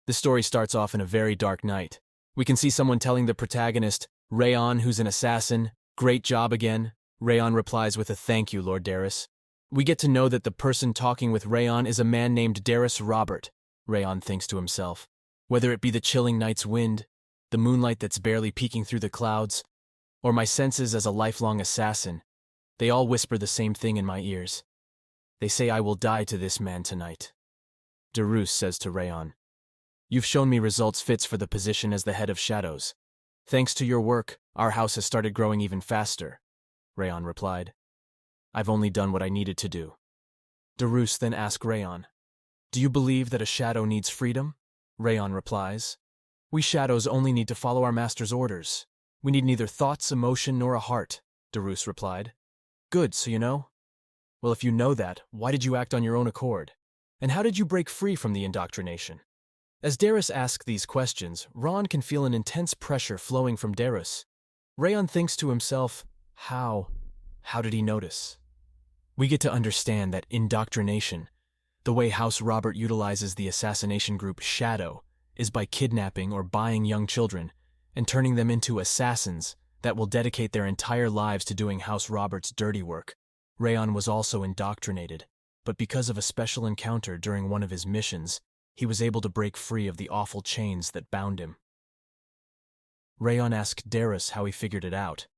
The story starts off in a very dark night. We can see someone telling the protagonist, Rayon, who's an assassin, "Great job again." Rayon replies with a "Thank you, Lord Darius." We get to know that the person talking with Rayon is a man named Darius Robert. Rayon thinks to himself, whether it be the chilling night's wind, the moonlight that's barely peeking through the clouds, or my senses as a lifelong assassin, they all whisper the same thing in my ears. They say I will die to this man tonight. Darius says to Rayon, "You've shown me results fits for the position as the head of shadows. Thanks to your work, our house has started growing even faster." Rayon replied, "I've only done what I needed to do." Darius then asks Rayon, "Do you believe that a shadow needs freedom?" Rayon replies, "We shadows only need to follow our master's orders. We need neither thoughts, emotion, nor a heart." Darius replied, "Good, so you know?" "Well, if you know that, why did you act on your own accord? And how did you break free from the indoctrination?" As Darius asks these questions, Ron can feel an intense pressure flowing from Darius. Rayon thinks to himself, How did he notice? We get to understand that indoctrination, the way House Robert utilizes the assassination group Shadow, is by kidnapping or buying young children and turning them into assassins that will dedicate their entire lives to doing House Robert's dirty work. Rayon was also indoctrinated, but because of a special encounter during one of his missions, he was able to break free of the awful chains that bound him. Rayon asked Darius how he figured it out.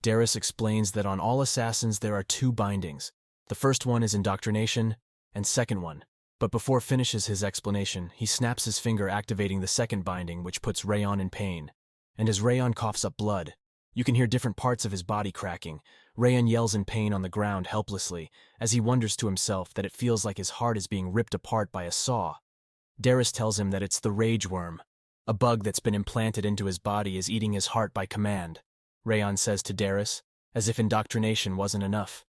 Darius explains that on all assassins there are two bindings. The first one is indoctrination, and second one. But before finishes his explanation, he snaps his finger activating the second binding, which puts Rayon in pain. And as Rayon coughs up blood, you can hear different parts of his body cracking. Rayon yells in pain on the ground helplessly, as he wonders to himself that it feels like his heart is being ripped apart by a saw. Darius tells him that it's the rage worm. A bug that's been implanted into his body is eating his heart by command. Rayon says to Darius, as if indoctrination wasn't enough.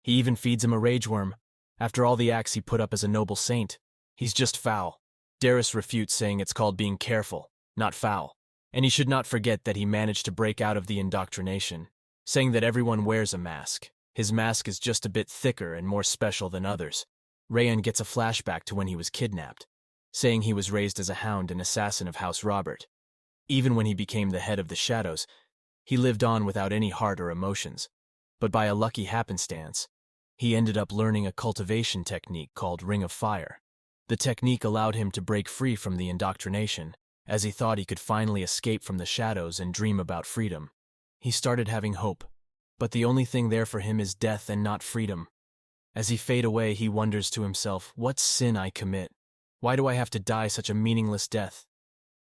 He even feeds him a rage worm. After all the acts he put up as a noble saint, he's just foul. Darius refutes, saying it's called being careful, not foul, and he should not forget that he managed to break out of the indoctrination, saying that everyone wears a mask. His mask is just a bit thicker and more special than others. Rayon gets a flashback to when he was kidnapped, saying he was raised as a hound and assassin of House Robert. Even when he became the head of the Shadows, he lived on without any heart or emotions, but by a lucky happenstance, he ended up learning a cultivation technique called Ring of Fire. The technique allowed him to break free from the indoctrination, as he thought he could finally escape from the shadows and dream about freedom. He started having hope, but the only thing there for him is death and not freedom. As he fade away, he wonders to himself, what sin I commit? Why do I have to die such a meaningless death?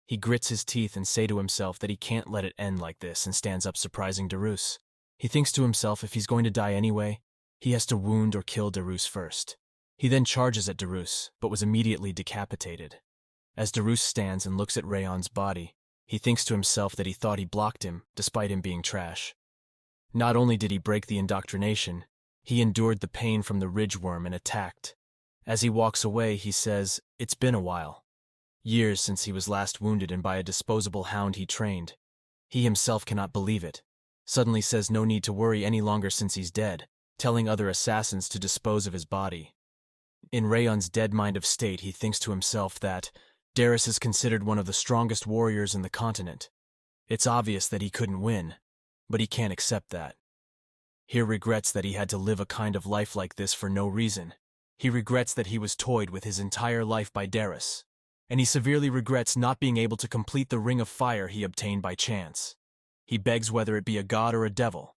He grits his teeth and says to himself that he can't let it end like this and stands up surprising Darius. He thinks to himself if he's going to die anyway, he has to wound or kill Darius first. He then charges at Darius, but was immediately decapitated. As Darius stands and looks at Rayon's body, he thinks to himself that he thought he blocked him, despite him being trash. Not only did he break the indoctrination, he endured the pain from the ridgeworm and attacked. As he walks away, he says, "It's been a while. Years since he was last wounded and by a disposable hound he trained." He himself cannot believe it. Suddenly says no need to worry any longer since he's dead, telling other assassins to dispose of his body. In Rayon's dead mind of state, he thinks to himself that Darius is considered one of the strongest warriors in the continent. It's obvious that he couldn't win, but he can't accept that. He regrets that he had to live a kind of life like this for no reason. He regrets that he was toyed with his entire life by Darius, and he severely regrets not being able to complete the Ring of Fire he obtained by chance. He begs whether it be a god or a devil.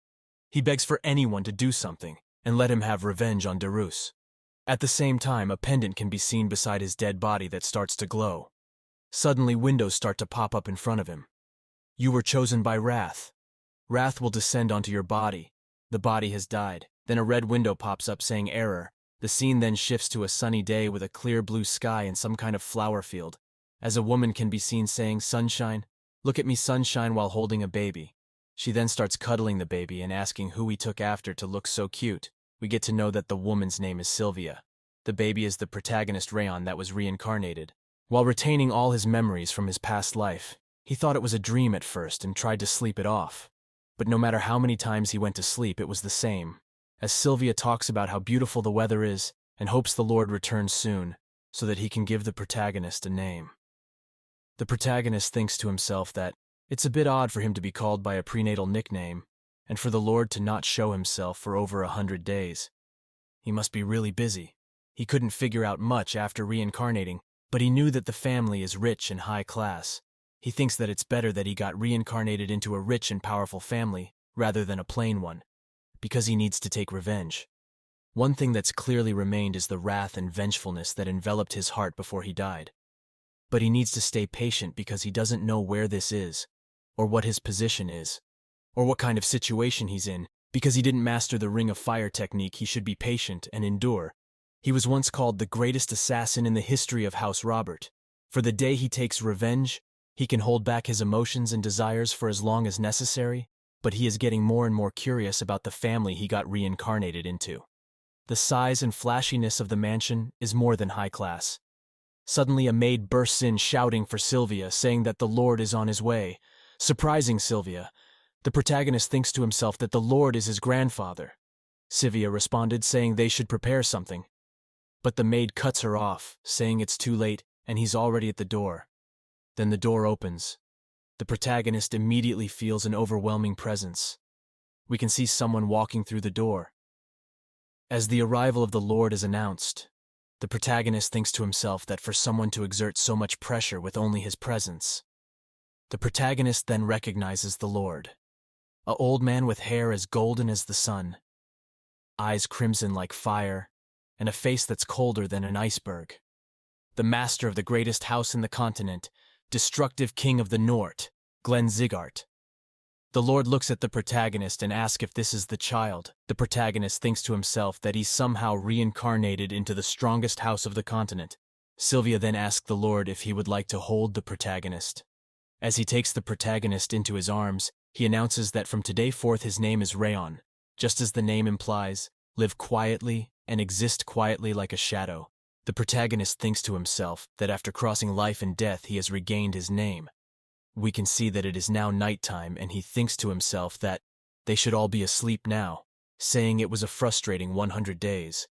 He begs for anyone to do something and let him have revenge on Darius. At the same time, a pendant can be seen beside his dead body that starts to glow. Suddenly, windows start to pop up in front of him. You were chosen by Wrath. Wrath will descend onto your body. The body has died. Then a red window pops up saying error. The scene then shifts to a sunny day with a clear blue sky and some kind of flower field, as a woman can be seen saying, "Sunshine, look at me sunshine," while holding a baby. She then starts cuddling the baby and asking who he took after to look so cute. We get to know that the woman's name is Sylvia. The baby is the protagonist Rayon that was reincarnated. While retaining all his memories from his past life, he thought it was a dream at first and tried to sleep it off. But no matter how many times he went to sleep, it was the same. As Sylvia talks about how beautiful the weather is and hopes the Lord returns soon so that he can give the protagonist a name. The protagonist thinks to himself that it's a bit odd for him to be called by a prenatal nickname, and for the Lord to not show himself for over 100 days. He must be really busy. He couldn't figure out much after reincarnating, but he knew that the family is rich and high class. He thinks that it's better that he got reincarnated into a rich and powerful family rather than a plain one, because he needs to take revenge. One thing that's clearly remained is the wrath and vengefulness that enveloped his heart before he died. But he needs to stay patient because he doesn't know where this is, or what his position is, or what kind of situation he's in. Because he didn't master the Ring of Fire technique, he should be patient and endure. He was once called the greatest assassin in the history of House Robert. For the day he takes revenge, he can hold back his emotions and desires for as long as necessary, but he is getting more and more curious about the family he got reincarnated into. The size and flashiness of the mansion is more than high class. Suddenly a maid bursts in shouting for Sylvia, saying that the Lord is on his way. Surprising Sylvia, the protagonist thinks to himself that the Lord is his grandfather. Sylvia responded, saying they should prepare something. But the maid cuts her off, saying it's too late and he's already at the door. Then the door opens. The protagonist immediately feels an overwhelming presence. We can see someone walking through the door. As the arrival of the Lord is announced, the protagonist thinks to himself that for someone to exert so much pressure with only his presence. The protagonist then recognizes the Lord. An old man with hair as golden as the sun, eyes crimson like fire, and a face that's colder than an iceberg. The master of the greatest house in the continent, destructive king of the North, Glenn Zigart. The Lord looks at the protagonist and asks if this is the child. The protagonist thinks to himself that he's somehow reincarnated into the strongest house of the continent. Sylvia then asks the Lord if he would like to hold the protagonist. As he takes the protagonist into his arms, he announces that from today forth his name is Rayon. Just as the name implies, live quietly and exist quietly like a shadow. The protagonist thinks to himself that after crossing life and death he has regained his name. We can see that it is now nighttime, and he thinks to himself that they should all be asleep now, saying it was a frustrating 100 days.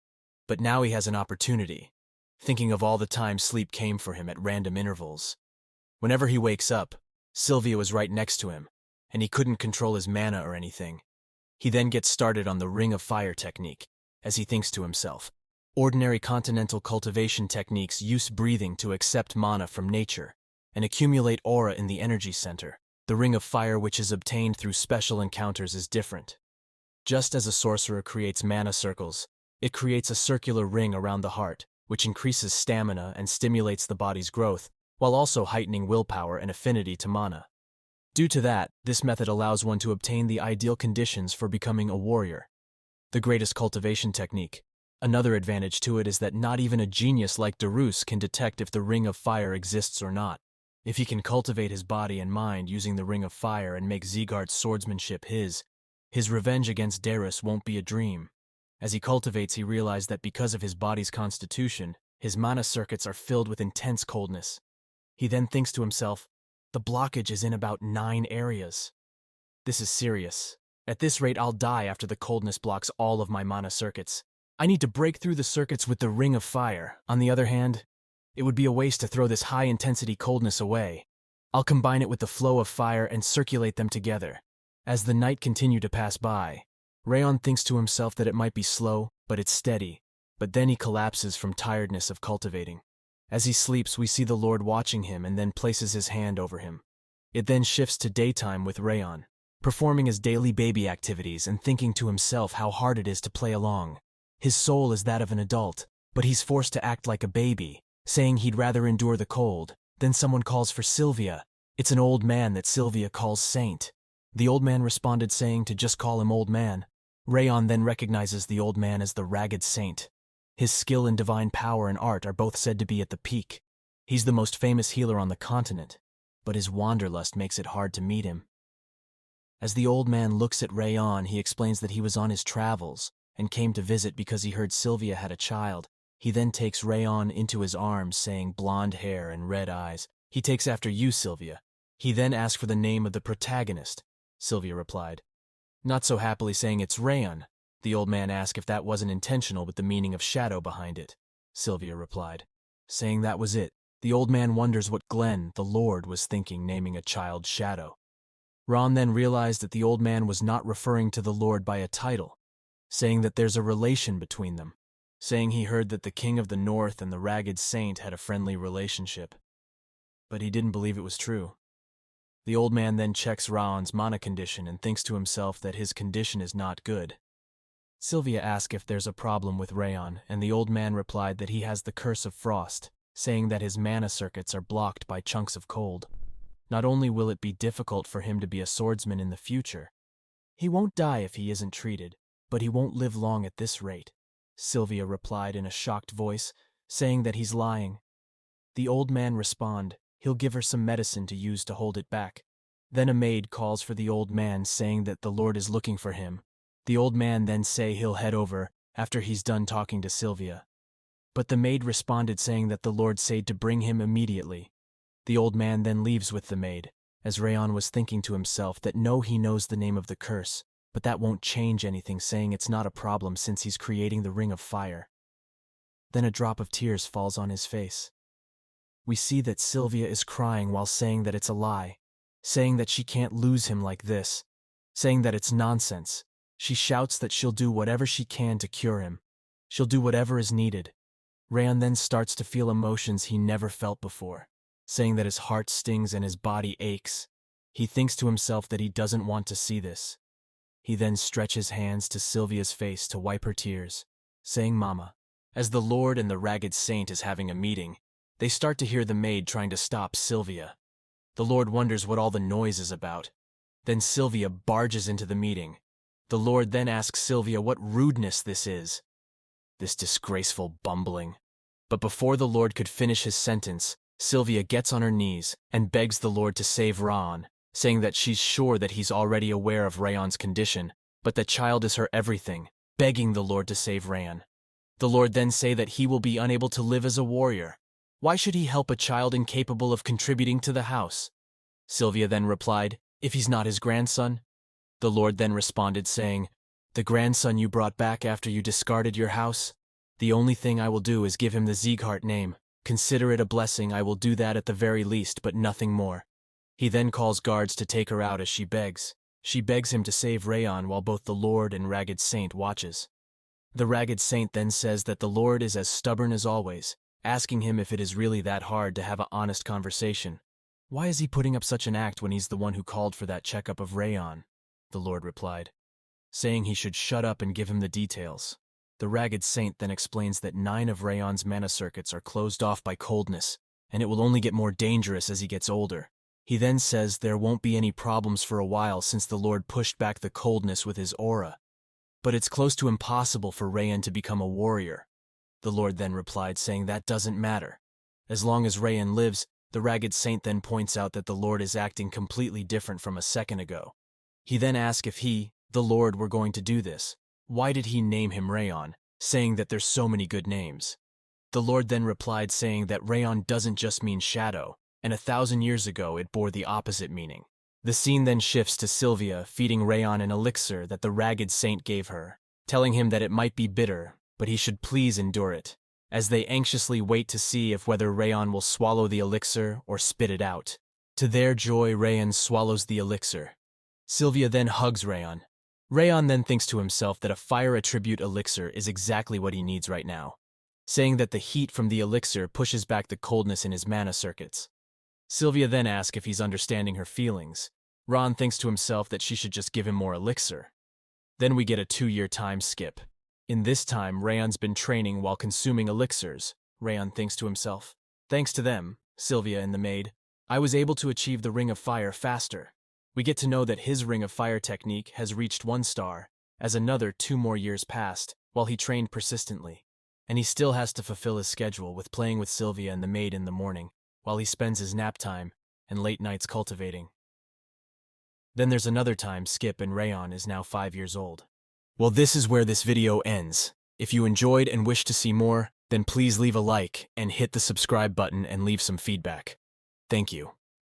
But now he has an opportunity, thinking of all the time sleep came for him at random intervals. Whenever he wakes up, Sylvia was right next to him, and he couldn't control his mana or anything. He then gets started on the Ring of Fire technique, as he thinks to himself. Ordinary continental cultivation techniques use breathing to accept mana from nature and accumulate aura in the energy center. The Ring of Fire, which is obtained through special encounters, is different. Just as a sorcerer creates mana circles, it creates a circular ring around the heart, which increases stamina and stimulates the body's growth, while also heightening willpower and affinity to mana. Due to that, this method allows one to obtain the ideal conditions for becoming a warrior. The greatest cultivation technique. Another advantage to it is that not even a genius like Darus can detect if the Ring of Fire exists or not. If he can cultivate his body and mind using the Ring of Fire and make Zygarde's swordsmanship his revenge against Darus won't be a dream. As he cultivates, he realizes that because of his body's constitution, his mana circuits are filled with intense coldness. He then thinks to himself, the blockage is in about 9 areas. This is serious. At this rate, I'll die after the coldness blocks all of my mana circuits. I need to break through the circuits with the Ring of Fire. On the other hand, it would be a waste to throw this high-intensity coldness away. I'll combine it with the flow of fire and circulate them together. As the night continued to pass by, Rayon thinks to himself that it might be slow, but it's steady. But then he collapses from tiredness of cultivating. As he sleeps, we see the Lord watching him and then places his hand over him. It then shifts to daytime with Rayon, performing his daily baby activities and thinking to himself how hard it is to play along. His soul is that of an adult, but he's forced to act like a baby, saying he'd rather endure the cold. Then someone calls for Sylvia. It's an old man that Sylvia calls Saint. The old man responded saying to just call him old man. Rayon then recognizes the old man as the Ragged Saint. His skill and divine power and art are both said to be at the peak. He's the most famous healer on the continent, but his wanderlust makes it hard to meet him. As the old man looks at Rayon, he explains that he was on his travels and came to visit because he heard Sylvia had a child. He then takes Rayon into his arms, saying blonde hair and red eyes. He takes after you, Sylvia. He then asked for the name of the protagonist. Sylvia replied, not so happily, saying it's Rayon. The old man asked if that wasn't intentional with the meaning of shadow behind it. Sylvia replied, saying that was it. The old man wonders what Glenn, the Lord, was thinking naming a child Shadow. Ron then realized that the old man was not referring to the Lord by a title, saying that there's a relation between them, saying he heard that the King of the North and the Ragged Saint had a friendly relationship. But he didn't believe it was true. The old man then checks Ron's mana condition and thinks to himself that his condition is not good. Sylvia asks if there's a problem with Rayon, and the old man replied that he has the curse of frost, saying that his mana circuits are blocked by chunks of cold. Not only will it be difficult for him to be a swordsman in the future, he won't die if he isn't treated, but he won't live long at this rate. Sylvia replied in a shocked voice, saying that he's lying. The old man responded, he'll give her some medicine to use to hold it back. Then a maid calls for the old man, saying that the Lord is looking for him. The old man then say he'll head over after he's done talking to Sylvia. But the maid responded saying that the Lord said to bring him immediately. The old man then leaves with the maid, as Rayon was thinking to himself that no, he knows the name of the curse, but that won't change anything, saying it's not a problem since he's creating the ring of fire. Then a drop of tears falls on his face. We see that Sylvia is crying while saying that it's a lie, saying that she can't lose him like this, saying that it's nonsense. She shouts that she'll do whatever she can to cure him. She'll do whatever is needed. Rayon then starts to feel emotions he never felt before, saying that his heart stings and his body aches. He thinks to himself that he doesn't want to see this. He then stretches hands to Sylvia's face to wipe her tears, saying Mama. As the Lord and the Ragged Saint is having a meeting, they start to hear the maid trying to stop Sylvia. The Lord wonders what all the noise is about. Then Sylvia barges into the meeting. The Lord then asks Sylvia what rudeness this is. This disgraceful bumbling. But before the Lord could finish his sentence, Sylvia gets on her knees and begs the Lord to save Rayon, saying that she's sure that he's already aware of Rayon's condition, but the child is her everything, begging the Lord to save Rayon. The Lord then say that he will be unable to live as a warrior. Why should he help a child incapable of contributing to the house? Sylvia then replied, if he's not his grandson. The Lord then responded saying, the grandson you brought back after you discarded your house? The only thing I will do is give him the Sieghart name. Consider it a blessing, I will do that at the very least, but nothing more. He then calls guards to take her out as she begs. She begs him to save Rayon while both the Lord and Ragged Saint watches. The Ragged Saint then says that the Lord is as stubborn as always, asking him if it is really that hard to have an honest conversation. Why is he putting up such an act when he's the one who called for that checkup of Rayon? The Lord replied, saying he should shut up and give him the details. The Ragged Saint then explains that 9 of Rayon's mana circuits are closed off by coldness, and it will only get more dangerous as he gets older. He then says there won't be any problems for a while since the Lord pushed back the coldness with his aura. But it's close to impossible for Rayon to become a warrior. The Lord then replied saying that doesn't matter. As long as Rayon lives, the Ragged Saint then points out that the Lord is acting completely different from a second ago. He then asks if he, the Lord, were going to do this. Why did he name him Rayon, saying that there's so many good names? The Lord then replied saying that Rayon doesn't just mean shadow, and 1,000 years ago it bore the opposite meaning. The scene then shifts to Sylvia feeding Rayon an elixir that the Ragged Saint gave her, telling him that it might be bitter, but he should please endure it, as they anxiously wait to see if whether Rayon will swallow the elixir or spit it out. To their joy, Rayon swallows the elixir. Sylvia then hugs Rayon. Rayon then thinks to himself that a fire attribute elixir is exactly what he needs right now, saying that the heat from the elixir pushes back the coldness in his mana circuits. Sylvia then asks if he's understanding her feelings. Ron thinks to himself that she should just give him more elixir. Then we get a 2-year time skip. In this time, Rayon's been training while consuming elixirs. Rayon thinks to himself, thanks to them, Sylvia and the maid, I was able to achieve the Ring of Fire faster. We get to know that his Ring of Fire technique has reached 1 star, as another 2 more years passed, while he trained persistently. And he still has to fulfill his schedule with playing with Sylvia and the maid in the morning, while he spends his nap time and late nights cultivating. Then there's another time skip and Rayon is now 5 years old. Well, this is where this video ends. If you enjoyed and wish to see more, then please leave a like and hit the subscribe button and leave some feedback. Thank you.